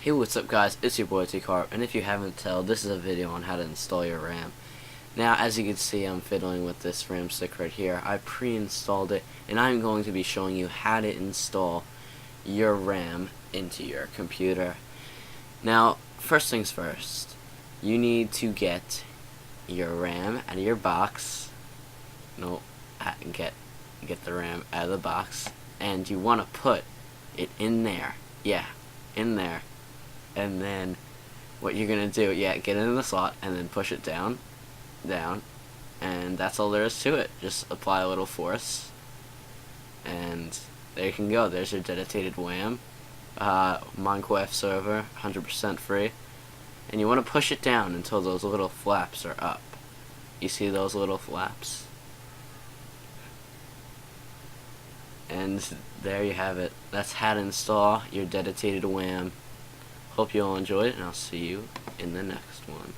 Hey, what's up guys, it's your boy T-Karp, and if you haven't tell, this is a video on how to install your RAM. Now, as you can see, I'm fiddling with this RAM stick right here. I pre-installed it, and I'm going to be showing you how to install your RAM into your computer. Now, first things first, you need to get your RAM out of your box. Get the RAM out of the box, and you want to put it in there. Yeah, in there. And then what you're gonna do, get it in the slot and then push it down, and that's all there is to it. Just apply a little force, and there you can go. There's your dedicated WAM, Minecraft server, 100% free. And you want to push it down until those little flaps are up. You see those little flaps? And there you have it. That's how to install your dedicated WAM. Hope you all enjoyed it, and I'll see you in the next one.